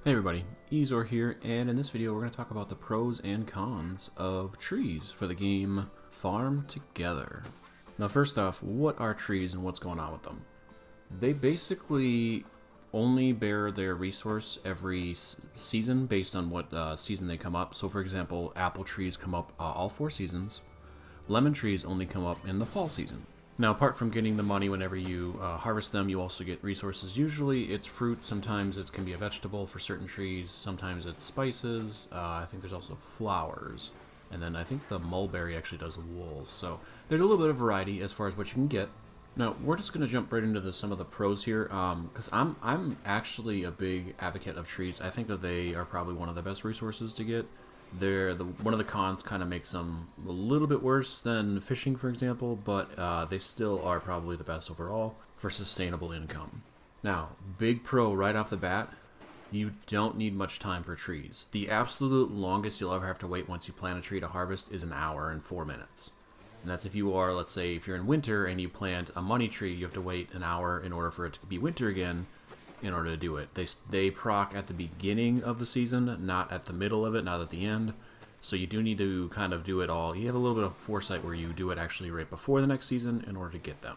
Hey everybody, Eezore here, and in this video we're going to talk about the pros and cons of trees for the game Farm Together. Now first off, what are trees and what's going on with them? They basically only bear their resource every season based on what season they come up. So for example, apple trees come up all 4 seasons. Lemon trees only come up in the fall season. Now, apart from getting the money whenever you harvest them, you also get resources. Usually it's fruit, sometimes it can be a vegetable for certain trees, sometimes it's spices, I think there's also flowers, and then I think the mulberry actually does wool. So there's a little bit of variety as far as what you can get. Now, we're just going to jump right into some of the pros here, because I'm actually a big advocate of trees. I think that they are probably one of the best resources to get. One of the cons kind of makes them a little bit worse than fishing, for example, but they still are probably the best overall for sustainable income. Now, big pro right off the bat, you don't need much time for trees. The absolute longest you'll ever have to wait once you plant a tree to harvest is 1 hour and 4 minutes. And that's if you are, let's say, if you're in winter and you plant a money tree, you have to wait 1 hour in order for it to be winter again in order to do it. They proc at the beginning of the season, not at the middle of it, not at the end. So you do need to kind of do it all. You have a little bit of foresight where you do it actually right before the next season in order to get them.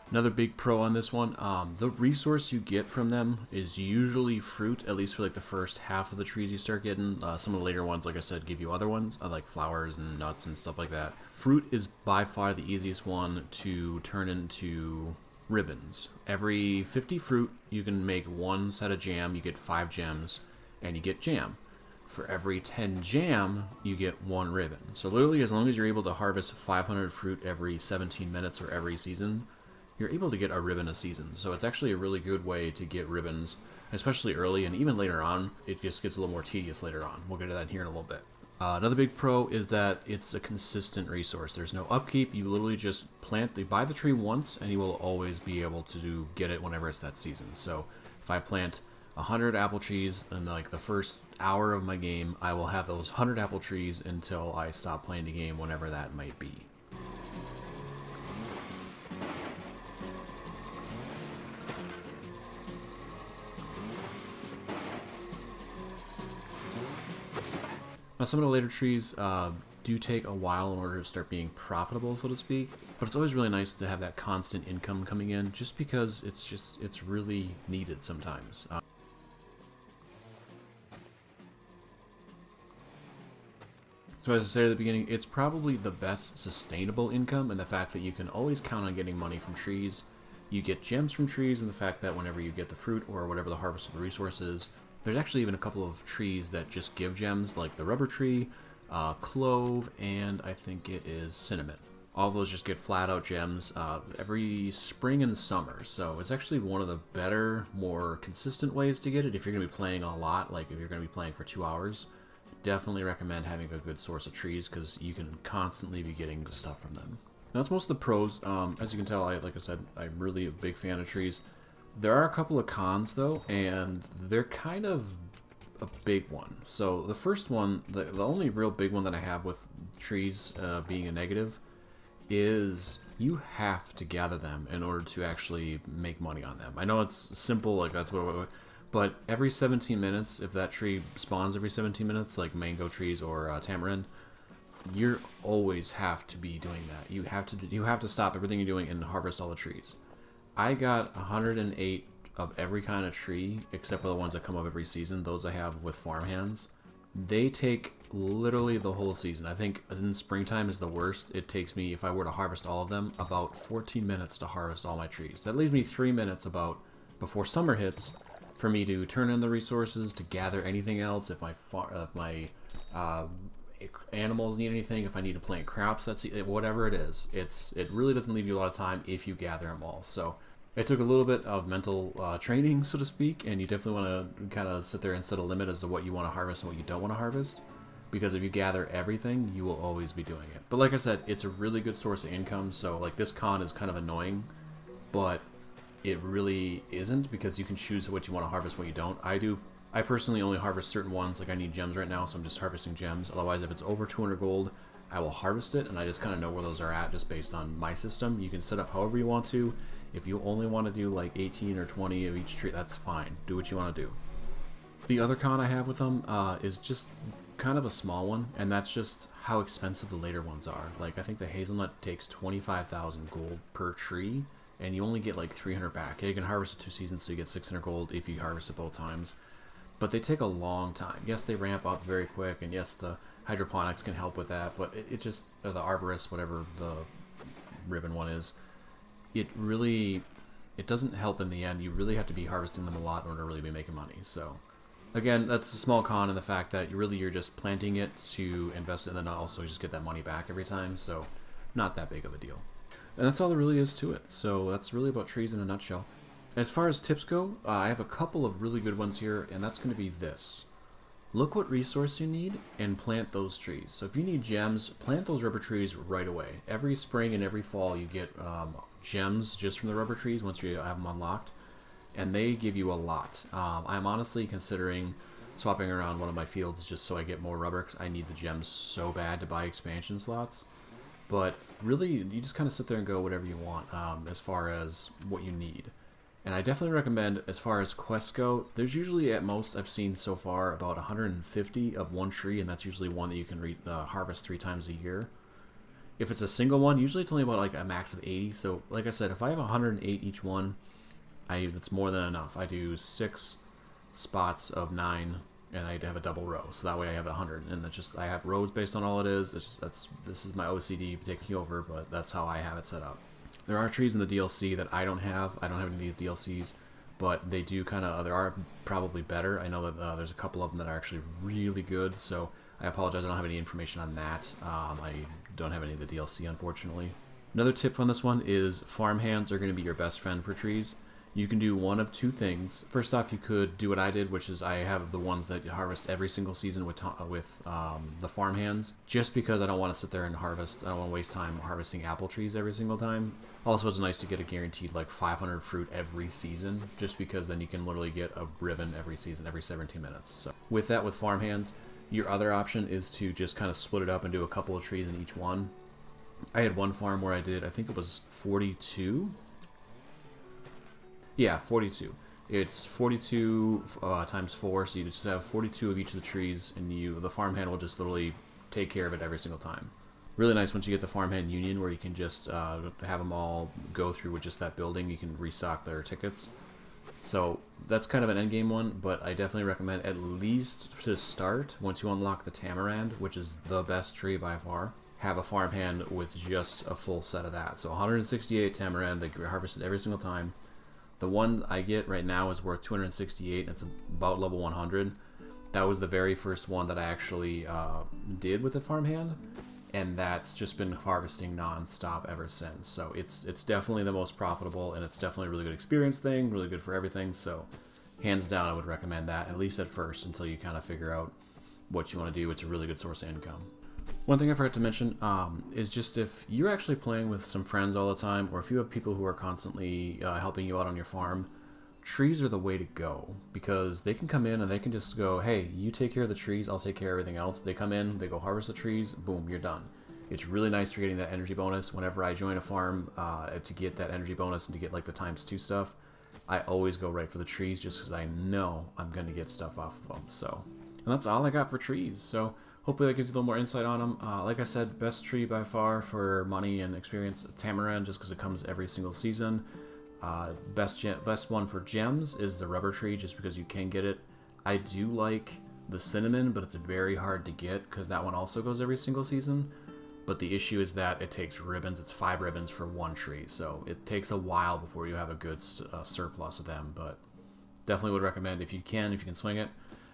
Another big pro on this one, the resource you get from them is usually fruit, at least for like the first half of the trees you start getting. Some of the later ones, like I said, give you other ones, like flowers and nuts and stuff like that. Fruit is by far the easiest one to turn into ribbons. Every 50 fruit, you can make 1 set of jam, you get 5 gems, and you get jam. For every 10 jam, you get 1 ribbon. So literally, as long as you're able to harvest 500 fruit every 17 minutes or every season, you're able to get a ribbon a season. So it's actually a really good way to get ribbons, especially early, and even later on. It just gets a little more tedious later on. We'll get to that here in a little bit. Another big pro is that it's a consistent resource. There's no upkeep. You literally just buy the tree once, and you will always be able to get it whenever it's that season. So if I plant 100 apple trees in like the first hour of my game, I will have those 100 apple trees until I stop playing the game, whenever that might be. Now, some of the later trees do take a while in order to start being profitable, so to speak, but it's always really nice to have that constant income coming in, just because it's really needed sometimes. So as I said at the beginning, it's probably the best sustainable income, and the fact that you can always count on getting money from trees. You get gems from trees, and the fact that whenever you get the fruit or whatever the harvestable resource is, there's actually even a couple of trees that just give gems, like the rubber tree, clove, and I think it is cinnamon. All of those just get flat out gems every spring and summer. So it's actually one of the better, more consistent ways to get it if you're going to be playing a lot, like if you're going to be playing for 2 hours. Definitely recommend having a good source of trees, because you can constantly be getting stuff from them. Now, that's most of the pros. As you can tell, like I said, I'm really a big fan of trees. There are a couple of cons, though, and they're kind of a big one. So the first one, the only real big one that I have with trees being a negative, is you have to gather them in order to actually make money on them. I know it's simple, like that's what, but every 17 minutes, if that tree spawns every 17 minutes, like mango trees or tamarind, you always have to be doing that. You have to stop everything you're doing and harvest all the trees. I got 108 of every kind of tree, except for the ones that come up every season. Those I have with farmhands. They take literally the whole season. I think in springtime is the worst. It takes me, if I were to harvest all of them, about 14 minutes to harvest all my trees. That leaves me 3 minutes about before summer hits for me to turn in the resources, to gather anything else. If my animals need anything, if I need to plant crops, that's whatever it is. It really doesn't leave you a lot of time if you gather them all. So it took a little bit of mental training, so to speak, and you definitely want to kind of sit there and set a limit as to what you want to harvest and what you don't want to harvest, because if you gather everything, you will always be doing it. But like I said, it's a really good source of income. So like this con is kind of annoying, but it really isn't, because you can choose what you want to harvest, what you don't. I personally only harvest certain ones. Like I need gems right now, so I'm just harvesting gems. Otherwise, if it's over 200 gold, I will harvest it, and I just kind of know where those are at just based on my system. You can set up however you want to. If you only want to do like 18 or 20 of each tree, that's fine. Do what you want to do. The other con I have with them is just kind of a small one, and that's just how expensive the later ones are. Like, I think the hazelnut takes 25,000 gold per tree, and you only get like 300 back. Yeah, you can harvest it 2 seasons, so you get 600 gold if you harvest it both times. But they take a long time. Yes, they ramp up very quick, and yes, the hydroponics can help with that, but it just, or the arborist, whatever the ribbon one is, it doesn't help in the end. You really have to be harvesting them a lot in order to really be making money. So again, that's a small con in the fact that you're just planting it to invest it and then also just get that money back every time. So not that big of a deal. And that's all there really is to it. So that's really about trees in a nutshell. As far as tips go, I have a couple of really good ones here, and that's going to be this. Look what resource you need and plant those trees. So if you need gems, plant those rubber trees right away. Every spring and every fall you get gems just from the rubber trees once you have them unlocked, and they give you a lot. I'm honestly considering swapping around one of my fields just so I get more rubber, because I need the gems so bad to buy expansion slots. But really, you just kind of sit there and go whatever you want as far as what you need. And I definitely recommend, as far as quests go, there's usually at most I've seen so far about 150 of one tree, and that's usually one that you can harvest 3 times a year. If it's a single one, usually it's only about like a max of 80. So like I said, if I have 108 each one, it's more than enough. I do 6 spots of 9, and I have a double row, so that way I have 100. And it's just, I have rows based on all it is. It's just, this is my OCD taking over, but that's how I have it set up. There are trees in the DLC that I don't have. I don't have any of the DLCs, but they do kind of, there are probably better. I know that there's a couple of them that are actually really good, so I apologize, I don't have any information on that. I don't have any of the DLC, unfortunately. Another tip on this one is farmhands are going to be your best friend for trees. You can do one of 2 things. First off, you could do what I did, which is I have the ones that you harvest every single season with the farmhands, just because I don't want to sit there and harvest. I don't want to waste time harvesting apple trees every single time. Also, it's nice to get a guaranteed like 500 fruit every season, just because then you can literally get a ribbon every season, every 17 minutes. So with that, with farmhands, your other option is to just kind of split it up and do a couple of trees in each one. I had one farm where I did, I think it was 42. Yeah, 42. It's 42 times 4, so you just have 42 of each of the trees, and the farmhand will just literally take care of it every single time. Really nice once you get the farmhand union, where you can just have them all go through with just that building. You can restock their tickets. So that's kind of an endgame one, but I definitely recommend, at least to start, once you unlock the tamarind, which is the best tree by far, have a farmhand with just a full set of that. So 168 tamarind, they harvest it every single time. The one I get right now is worth 268, and it's about level 100. That was the very first one that I actually did with the farmhand, and that's just been harvesting non-stop ever since. So it's definitely the most profitable, and it's definitely a really good experience thing, really good for everything. So hands down, I would recommend that, at least at first, until you kind of figure out what you want to do. It's a really good source of income. One thing I forgot to mention is just if you're actually playing with some friends all the time, or if you have people who are constantly helping you out on your farm, trees are the way to go, because they can come in and they can just go, hey, you take care of the trees, I'll take care of everything else. They come in, they go harvest the trees, boom, you're done. It's really nice for getting that energy bonus. Whenever I join a farm to get that energy bonus and to get like the × 2 stuff, I always go right for the trees, just because I know I'm going to get stuff off of them. So, and that's all I got for trees. So hopefully that gives you a little more insight on them. Like I said, best tree by far for money and experience, tamarind, just because it comes every single season. Best one for gems is the rubber tree, just because you can get it. I do like the cinnamon, but it's very hard to get because that one also goes every single season. But the issue is that it takes ribbons. It's 5 ribbons for one tree, so it takes a while before you have a good surplus of them. But definitely would recommend, if you can swing it,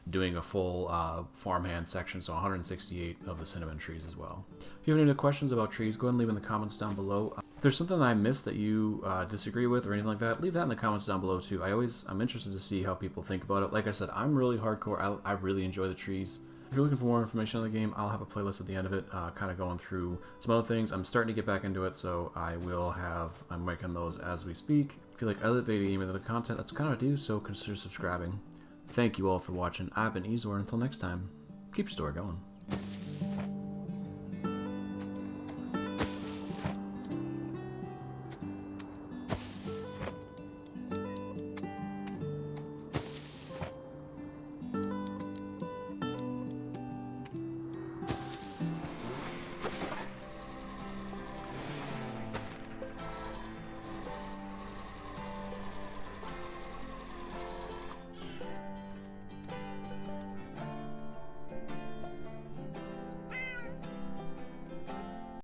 doing a full farmhand section, so 168 of the cinnamon trees as well. If you have any questions about trees, go ahead and leave in the comments down below. If there's something that I missed that you disagree with or anything like that, leave that in the comments down below too. I'm interested to see how people think about it. Like I said, I'm really hardcore. I really enjoy the trees. If you're looking for more information on the game, I'll have a playlist at the end of it, kind of going through some other things. I'm starting to get back into it, so I'm making those as we speak. If you like other video game related content, that's kind of what I do, so consider subscribing. Thank you all for watching. I've been Eezore. Until next time, keep your story going.